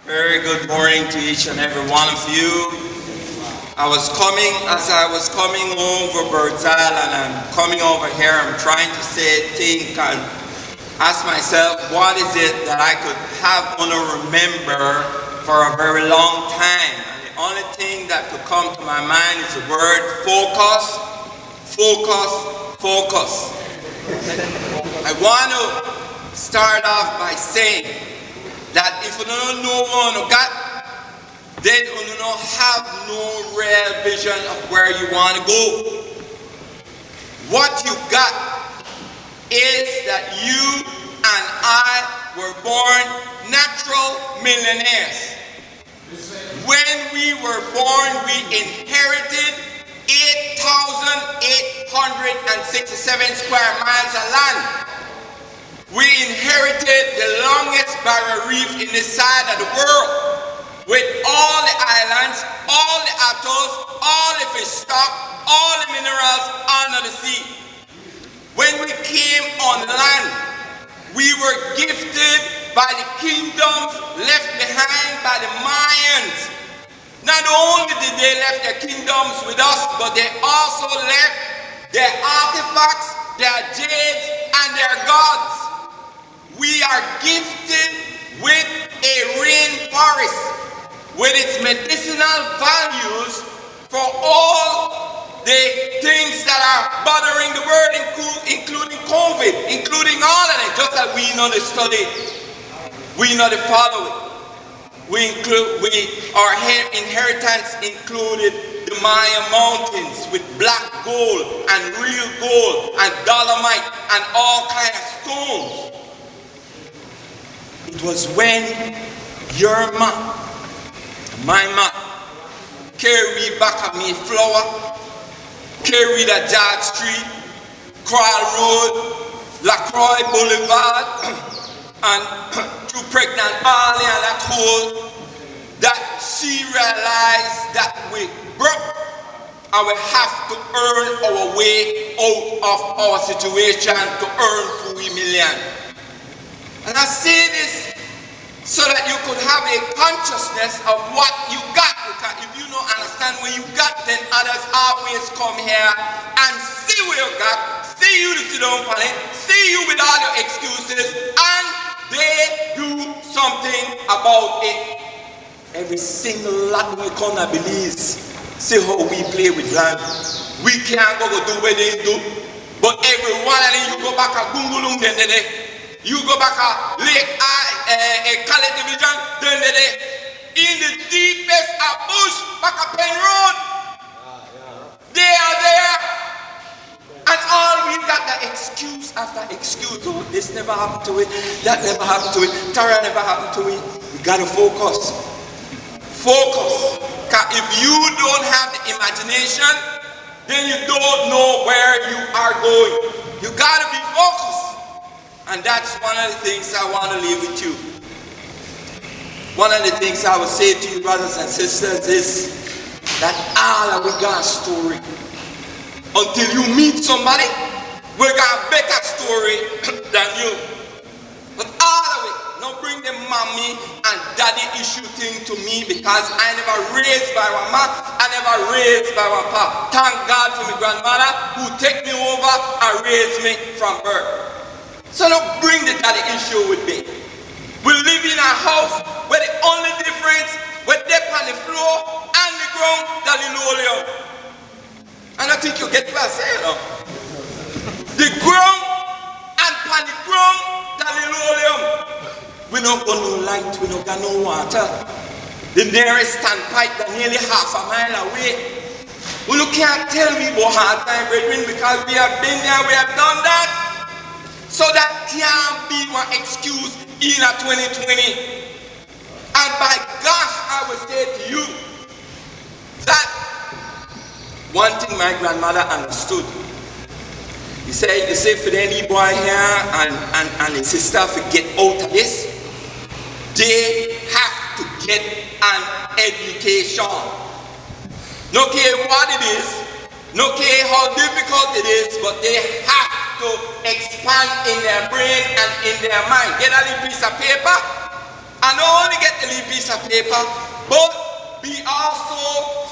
Very good morning to each and every one of you. As I was coming over Birds Island and coming over here, I'm trying to think and ask myself, what is it that I could have to remember for a very long time? And the only thing that could come to my mind is the word focus, focus, focus. I want to start off by saying that if you don't know what you got, then you don't have no real vision of where you want to go. What you got is that you and I were born natural millionaires. When we were born, we inherited 8,867 square miles of land. We inherited the longest barrier reef in this side of the world, with all the islands, all the atolls, all the fish stock, all the minerals under the sea. When we came on land, we were gifted by the kingdoms left behind by the Mayans. Not only did they left their kingdoms with us, but they also left their artifacts, their jades, and their gods. We are gifted with a rainforest with its medicinal values for all the things that are bothering the world, including COVID, including all of it, just that we know the study, we know the follow it. Our inheritance included the Maya mountains with black gold and real gold and dolomite and all kinds of stones. It was when your ma, my ma, carried back a Mayflower, carried a George Street, Crawl Road, LaCroix Boulevard, and through Pregnant Alley and that whole, that she realized that we broke and we have to earn our way out of our situation to earn $3 million. And I say this so that you could have a consciousness of what you got. Because if you don't understand what you got, then others always come here and see what you got, see you to sit down on it, see you with all your excuses, and they do something about it. Every single lot we come to Belize, see how we play with land. We can't go do what they do, but every one of them you go back a Gungulung then they. You go back a Lake Calais Division, then in the deepest of bush, back a Penn Road. They are there. And all we got that excuse after excuse. Oh, this never happened to it, that never happened to it, Tara never happened to it. We gotta focus. Focus. Because if you don't have the imagination, then you don't know where you are going. You gotta be focused. And that's one of the things I want to leave with you. One of the things I would say to you, brothers and sisters, is that all of we got a story. Until you meet somebody, we got a better story than you. But all of it, don't bring the mommy and daddy issue thing to me, because I never raised by my mom, I never raised by my pop. Thank God for my grandmother who take me over and raised me from birth. So don't bring the daddy issue with me. We live in a house where the only difference with dip on the floor and the ground that linoleum. And I think you get what I say, you know? The ground and on the ground that linoleum. We don't got no light, we don't got no water. The nearest standpipe is nearly half a mile away. Well, you can't tell me about hard time, brethren, because we have been there, we have done that. So that can't be one excuse in a 2020. And by gosh, I will say to you that one thing my grandmother understood. He said, for any boy here and his sister to get out of this, they have to get an education. No care what it is, no care how difficult it is, but they have to expand in their brain and in their mind. Get a little piece of paper and only get a little piece piece of paper, but be also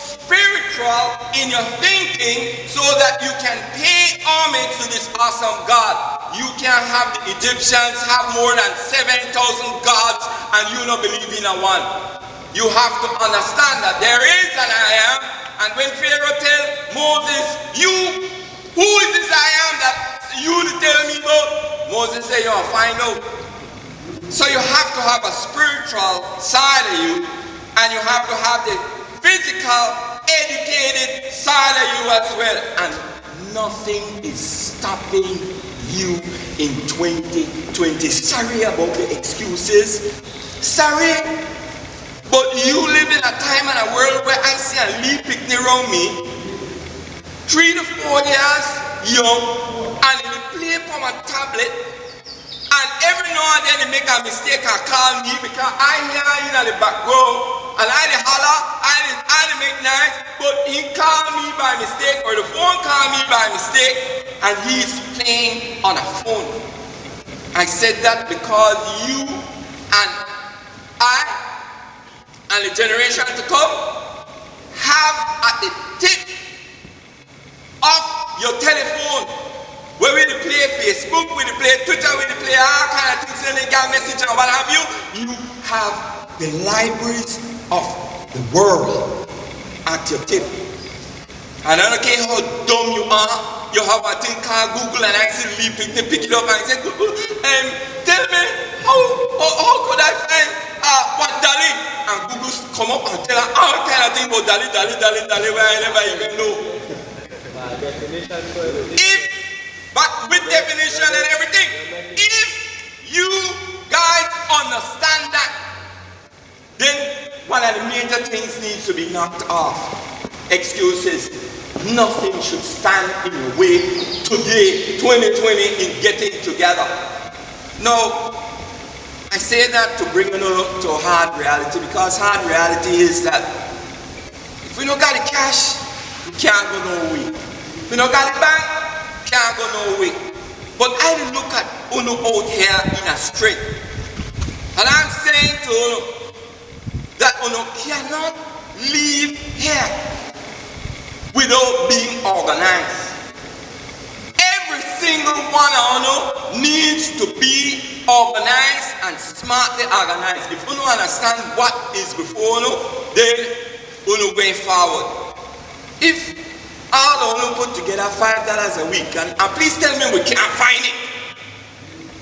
spiritual in your thinking so that you can pay homage to this awesome God. You can't have the Egyptians have more than 7,000 gods and you don't believe in a one. You have to understand that there is an I am, and when Pharaoh tell Moses, who is this I am that you tell me about? Moses say, you'll find out. So you have to have a spiritual side of you, and you have to have the physical, educated side of you as well. And nothing is stopping you in 2020. Sorry about the excuses. Sorry. But you live in a time and a world where I see a little picnic around me, 3 to 4 years young, and they play from a tablet, and every now and then they make a mistake and call me because I hear in the background, and I holler, I make noise, but he called me by mistake, or the phone called me by mistake, and he's playing on a phone. I said that because you and I and the generation to come have at the tip of your telephone where we play Facebook, we play Twitter, we play all kind of things, sending a message and what have you. You have the libraries of the world at your tip. And I don't care how dumb you are, you have a thing called Google, and I see pick it up and say, Google, tell me how could I find what Dali? And Google come up and tell her all kind of things about Dali, where I never even know. But with definition and everything, if you guys understand that, then one of the major things needs to be knocked off. Excuses. Nothing should stand in your way today, 2020, in getting together. No, I say that to bring you to a hard reality, because hard reality is that if we don't got the cash, we can't go no way. If we don't got the bank, can't go no way. But I look at Uno out here in a straight, and I'm saying to Uno that Uno cannot leave here without being organized. Every single one of you needs to be organized and smartly organized. If you don't understand what is before you, then you going forward. If all of you put together $5 a week, and please tell me we can't find it.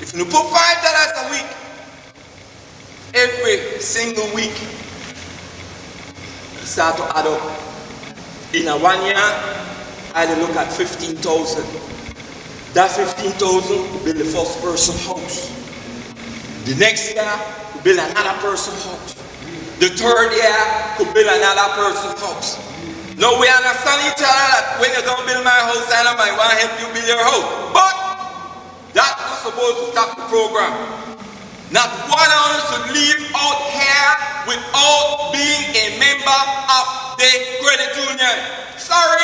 If you put $5 a week, every single week, it start to add up. In a 1 year, I look at 15,000. That 15,000 will build the first person house. The next year, will build another person house. The third year, could build another person house. Now we understand each other that when you don't build my house, I might want to help you build your house. But that's not supposed to stop the program. Not one of us should leave out here without being a member of the credit union. Sorry.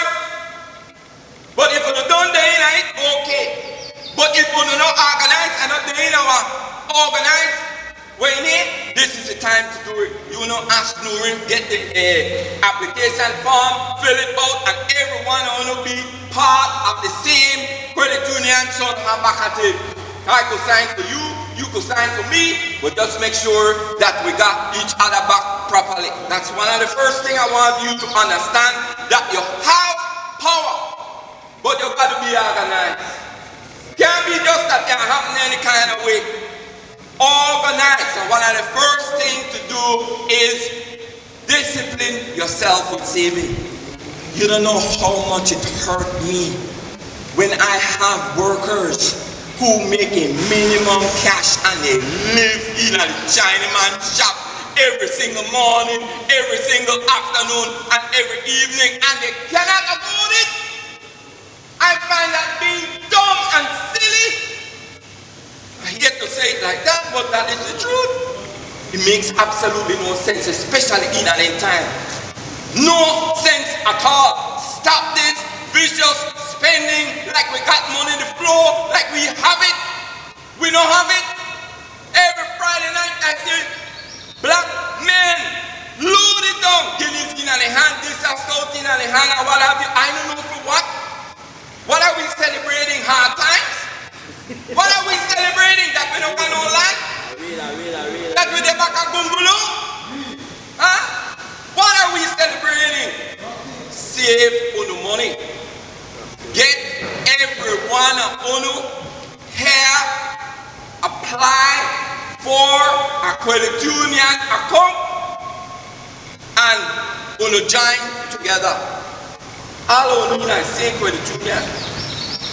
But if you don't do it, okay. But if you don't organize and not do it, organize, this is the time to do it. You know, ask Nurin, get the application form, fill it out, and everyone will be part of the same credit union. So I could sign for you, you could sign for me, but just make sure that we got each other back properly. That's one of the first things I want you to understand, that you have power, but you got to be organized. Can't be just that can happen any kind of way. Organize. And one of the first things to do is discipline yourself with saving. You don't know how much it hurt me when I have workers who make a minimum cash and they live in a Chinaman shop every single morning, every single afternoon, and every evening, and they cannot afford it. I find that being dumb and silly. I hate to say it like that, but that is the truth. It makes absolutely no sense, especially in an end time. No sense at all. Stop this vicious spending like we got money in the floor, like we have it. We don't have it. Every Friday night I see black men scouting and the hang and what have you. I don't know for what. What are we celebrating? Hard times? What are we celebrating? That we don't got no land? That we the back of Gumbulu? Huh? What are we celebrating? Save unu money. Get every one of unu here apply for a credit union account and unu join together. All unu in the same credit union.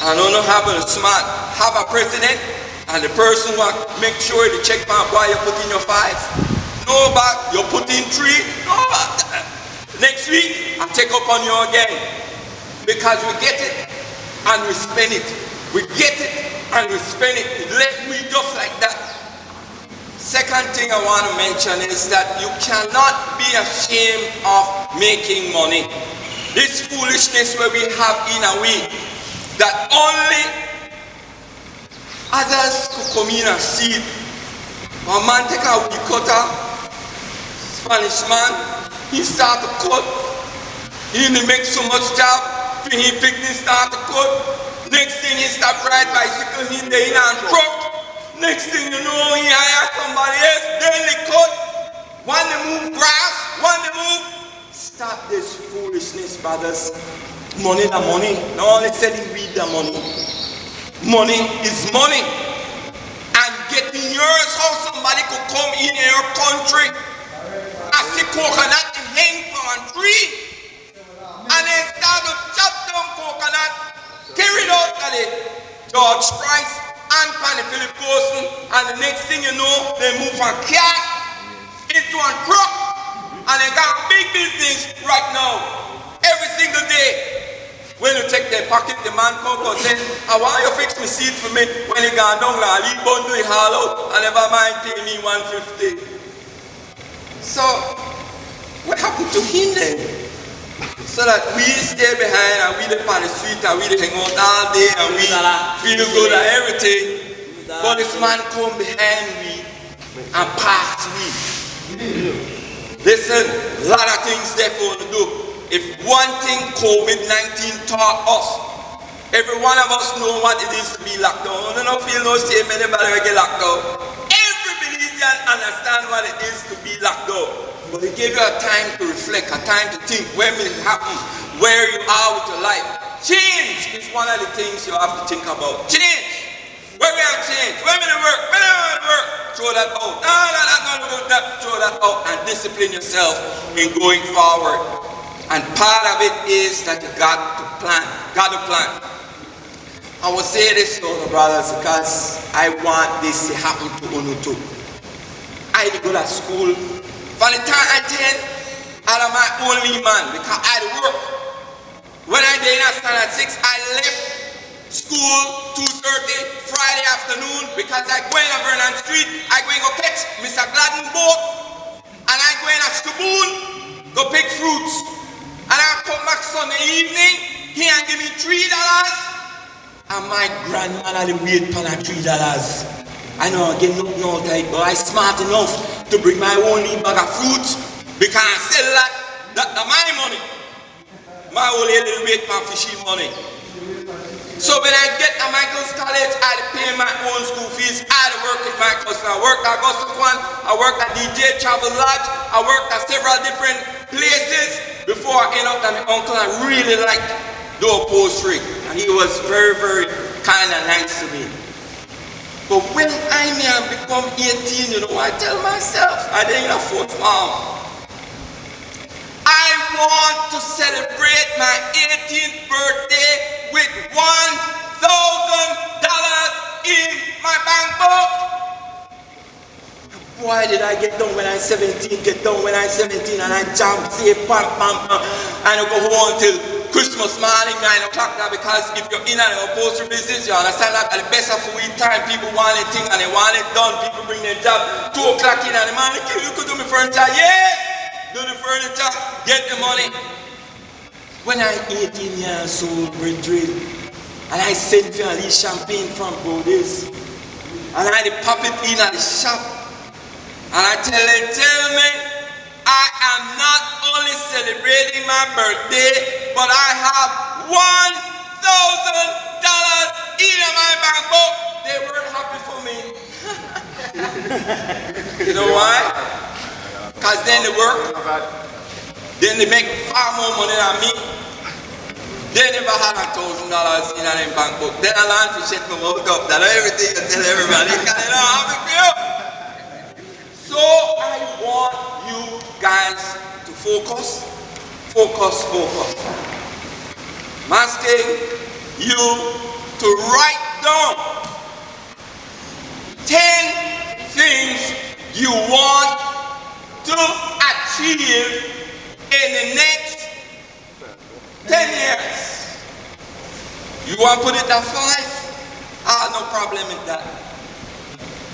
And unu have a smart, have a president and the person who make sure the check man why you put in your 5. No back, you put in 3. No back. Next week, I'll take up on you again. Because we get it and we spend it. We get it and we spend it. Let me just like that. Second thing I want to mention is that you cannot be ashamed of making money. This foolishness where we have in a way that only others could come in and see it. One man take a weed cutter, Spanish man, he start to cut. He make so much job, he pick this start to cut. Next thing he stop ride bicycle, he there in and truck. Next thing you know, he hire somebody else, then they cut. One they move grass, one they move. Stop this foolishness, brothers. Money the money. No only selling weed the money. Money is money. And getting yours, how somebody could come in your country and see coconut and hang on a tree and then start to chop down coconut, carry it out at it. George Price and Panny Philip Golson, and the next thing you know, they move from car into a truck and they got big business right now. Every single day. When you take their pocket, the man come and say, I want you to fix my seat for me. When he gone down, I leave bundle it hollow and never mind pay me $150. So, what happened to him then? So that we stay behind and we live on the street and we hang out all day and we feel good and everything. But this man come behind me and pass me. Listen, a lot of things there for you to do. If one thing COVID-19 taught us, every one of us know what it is to be locked down. I don't feel no shame anybody will get locked down. Every Belizean understand what it is to be locked down. But it gave you a time to reflect, a time to think when it happened, where you are with your life. Change is one of the things you have to think about. Change. Where we are change. When we work, when we work, throw that out. No, throw that out and discipline yourself in going forward. And part of it is that you got to plan. I will say this to the brothers because I want this to happen to Unu too. I go to school. From the time I 10, I am my only man because I work. When I did in standard 6, I left school 2:30 Friday afternoon because I go in a Vernon Street. I go and go catch Mr. Gladden boat and I go in a Shaboon, go pick fruits. And I come back Sunday evening, he and give me $3. And my grandmother wait for that $3. I know I get nothing out of it, but I smart enough to bring my only bag of fruits because I sell that's my money. My old lady wait for fishing money. So when I get to Michael's College, I pay my own school fees. I work with Michael's. I work at Augusta One, I work at DJ Travel Lodge, I work at several different places before I end up at my uncle. I really liked the upholstery and he was very, very kind and nice to me. But when I may have become 18, you know, I tell myself, I didn't have a fourth farm. I want to celebrate my 18th birthday with $1,000 in my bank book. Boy, did I get done when I 17, and I jump, say, pam, pam, pam, and I go home until Christmas morning, 9 o'clock now, because if you're in an upholstery business, you understand that at the best of week time, people want a thing and they want it done. People bring their job 2 o'clock in the morning, you could do my furniture, yes, do the furniture, get the money. When I'm 18 years old, brethren, and I sent for a little champagne from Bodis, and I pop it in at the shop, and I tell me, I am not only celebrating my birthday, but I have $1,000 in my bank book. They weren't happy for me. You know why? Because then they work, then they make far more money than me. They never had $1,000 in their bank book. Then I learned to shut my mouth up. That everything I tell everybody, because they don't have it for you. So I want you guys to focus. I'm asking you to write down 10 things you want to achieve in the next 10 years. You want to put it at 5? I have no problem with that.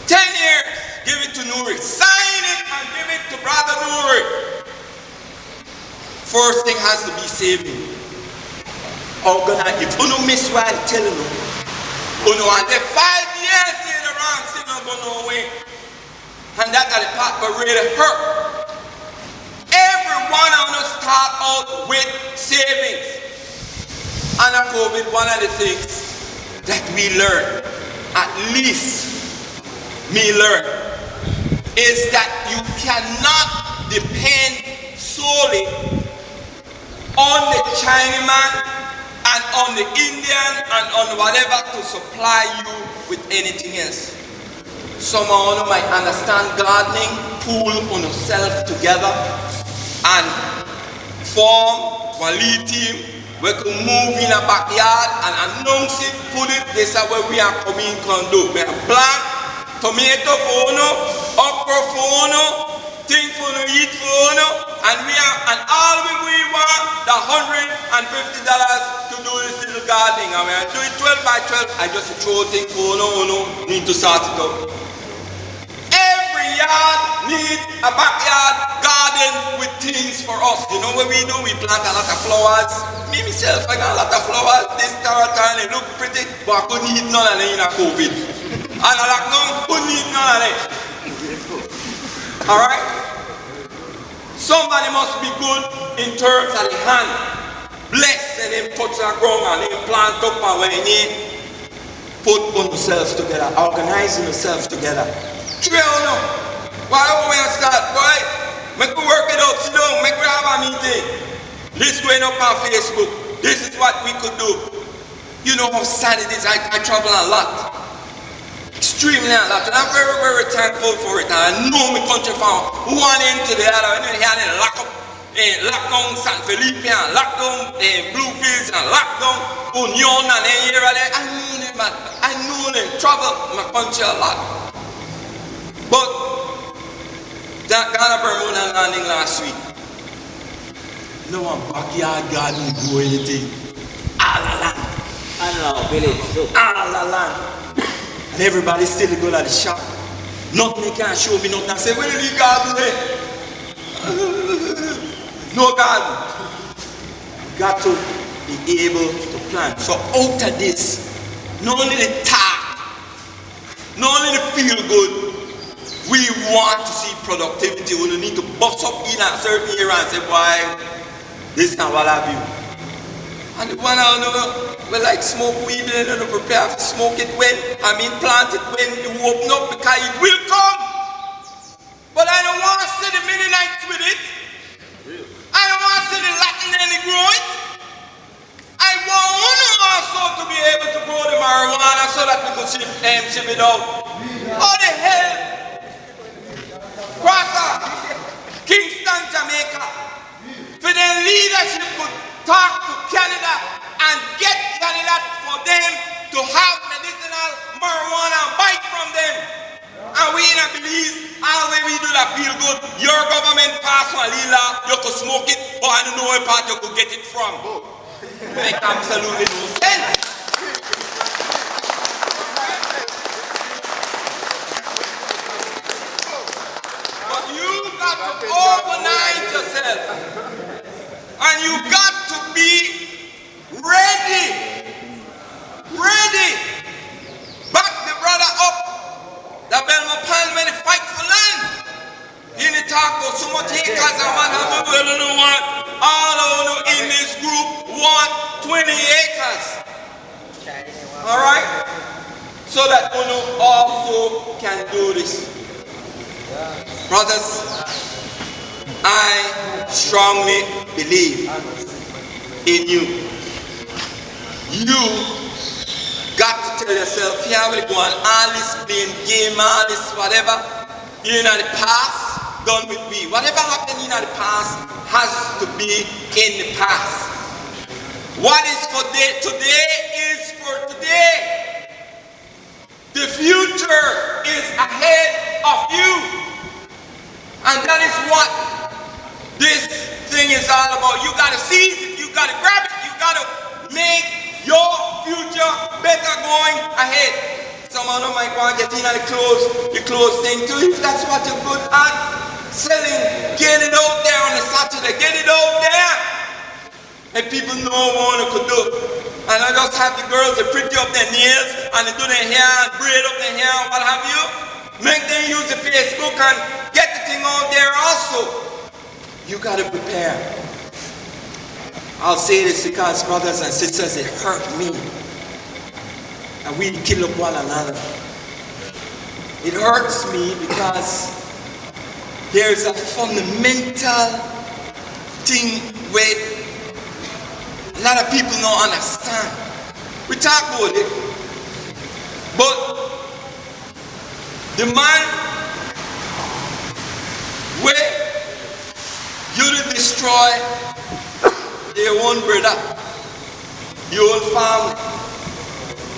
10 years, give it to Nuri. Sign it and give it to Brother Nuri. First thing has to be saving. Organize. If you don't miss what I tell you, you know, and the 5 years in the wrong, still not going nowhere. And that got the part that really hurt. Every one of us start out with savings. And at COVID, one of the things that we learn, at least me learn, is that you cannot depend solely on the Chinaman and on the Indian and on whatever to supply you with anything else. Some of you might understand gardening, pull on yourself together and form one lead team. We can move in a backyard and announce it, put it, this is where we are coming to do. We have plant, tomato for you, okra for you, thing for you, eat for you, and all we want the $150 to do this little gardening. I mean, I do it 12 by 12, I just throw things for you, need to sort it out. Every yard needs a backyard garden with things for us. You know what we do? We plant a lot of flowers. Me myself, I got a lot of flowers. This time they look pretty, but I couldn't eat none of them in a COVID. And I lockdown, couldn't eat none of them. Alright? Somebody must be good in terms of the hand. Bless and then touch the ground and then plant up and when you need, put yourselves together, organizing yourselves together. Why don't we start? Why? Make we work it out, sit down, make we have a meeting. This going up on Facebook. This is what we could do. You know how sad it is. I travel a lot. Extremely a lot. And I'm very, very thankful for it. And I know my country from one end to the other. And then here they lock up, lock down San Felipe and lock down Bluefields and lock down Union and here and there. I know them, man. I know them. Travel my country a lot. But that Ghana Bermuda landing last week. No one backyard garden grow anything. All along. All along. And everybody still go to the shop. Nothing can show me nothing. I say, where is the garden there? No garden. You got to be able to plant. So out of this, not only the talk, not only the feel good, we want to see productivity. We don't need to bust up in a certain area and say, boy, this and what have you. And the one I know, we like smoke weed and don't prepare to smoke it when, plant it when you open up because it will come. But I don't want to see the Mennonites with it. I don't want to see the Latin and the grow it. I want also to be able to grow the marijuana so that we could ship it out. How the hell? Crosser, Kingston, Jamaica, for their leadership could talk to Canada and get Canada for them to have medicinal marijuana and buy from them. And we in a Belize, all the way we do that feel good. Your government pass one law, you could smoke it, but I don't know what part you could get it from. Make absolutely no sense. Organize yourself and you got to be ready. Back the brother up. The Belma Palmen fight for land. He didn't talk about so much acres and man, I don't know what. 20 acres. All right? So that you also can do this. Brothers, I strongly believe in you. You got to tell yourself, here we go on all this playing game, all this whatever, in the past, done with me. Whatever happened in the past has to be in the past. What is for today is for today. The future is ahead of you. And that is what this thing is all about. You got to seize it, you got to grab it, you got to make your future better going ahead. Some of them might want to get in on the clothes thing too. If that's what you're good at, selling, get it out there on a Saturday, get it out there. And people know what you could do. And I just have the girls, they pretty up their nails, and they do their hair, and braid up their hair, and what have you. Make them use the Facebook and get the thing out there also. You got to prepare. I'll say this because, brothers and sisters, it hurt me. And we kill up one another. It hurts me because there's a fundamental thing where a lot of people don't understand. We talk about it, but the man where you destroy their own brother, your own family.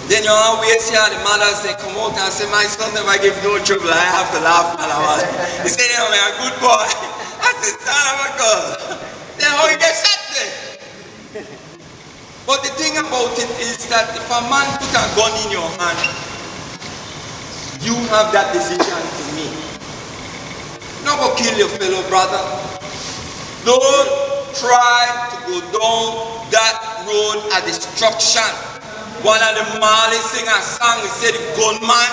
Then you always hear the mothers, they come out and say, my son never give no trouble. I have to laugh, man. He said, I'm a good boy. I said, son of a God. Then how you get shot there? But the thing about it is that if a man put a gun in your hand, you have that decision to make. Not go kill your fellow brother. Don't try to go down that road of destruction. One of the Mali sing a song, we say the gunman.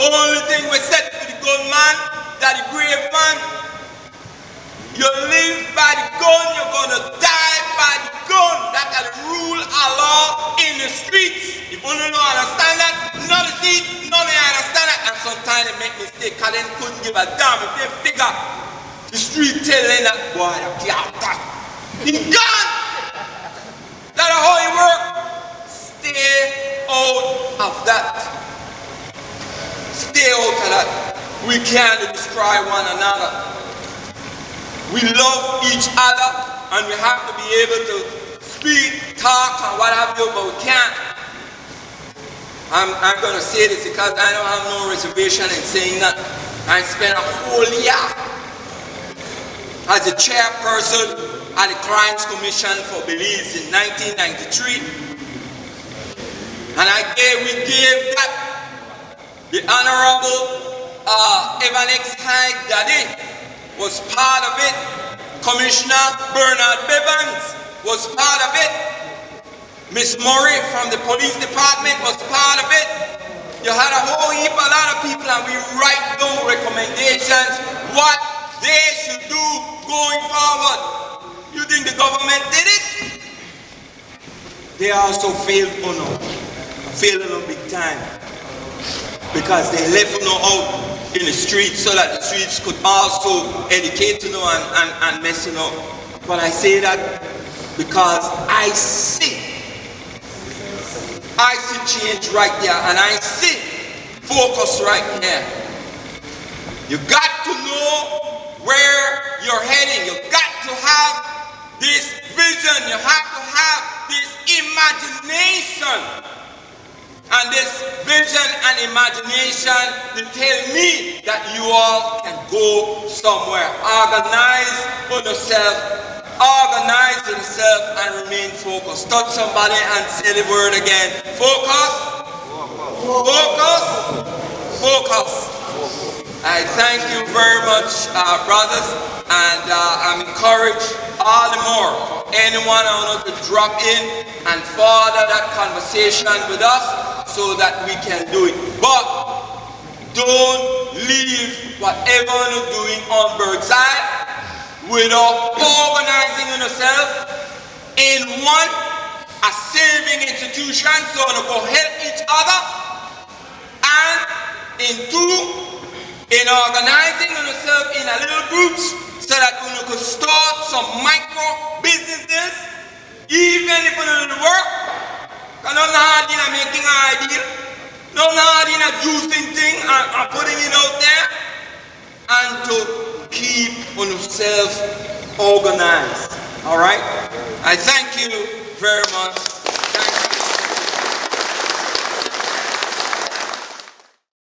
Only thing we said for the gunman, that the grave man, you live by the gun, you're gonna die by the gun. That is the rule of law in the streets. If you don't understand that, none of you understand that. And sometimes they make mistakes, because they couldn't give a damn if they figure the street telling that boy, he gone. That's how it works. Stay out of that. Stay out of that. We can't destroy one another. We love each other and we have to be able to speak, talk, and what have you, but we can't. I'm going to say this because I don't have no reservation in saying that. I spent a whole year as a chairperson at the Crimes Commission for Belize in 1993. And we gave that the Honorable Evanex High Daddy was part of it. Commissioner Bernard Bevans was part of it. Miss Murray from the police department was part of it. You had a whole heap, a lot of people, and we write down recommendations what they should do going forward. You think the government did it? They also failed, failing them big time, because they left them out in the streets so that the streets could also educate you and mess you up. But I say that because I see change right there, and I see focus right here. You got to know where you're heading. You got to have this vision. You have to have this imagination. And this vision and imagination to tell me that you all can go somewhere. Organize yourself and remain focused. Touch somebody and say the word again. Focus. Focus. Focus. I thank you very much, brothers, and I'm encouraged all the more for anyone I want to drop in and further that conversation with us, so that we can do it. But don't leave whatever you're doing on Birdside without organizing yourself in one a saving institution, so you go help each other. And in two, in organizing yourself in a little groups so that you could start some micro businesses, even if you don't work. Because not hard in making an idea, not hard in juicing thing and putting it out there, and to keep on yourself organized. All right? I thank you very much.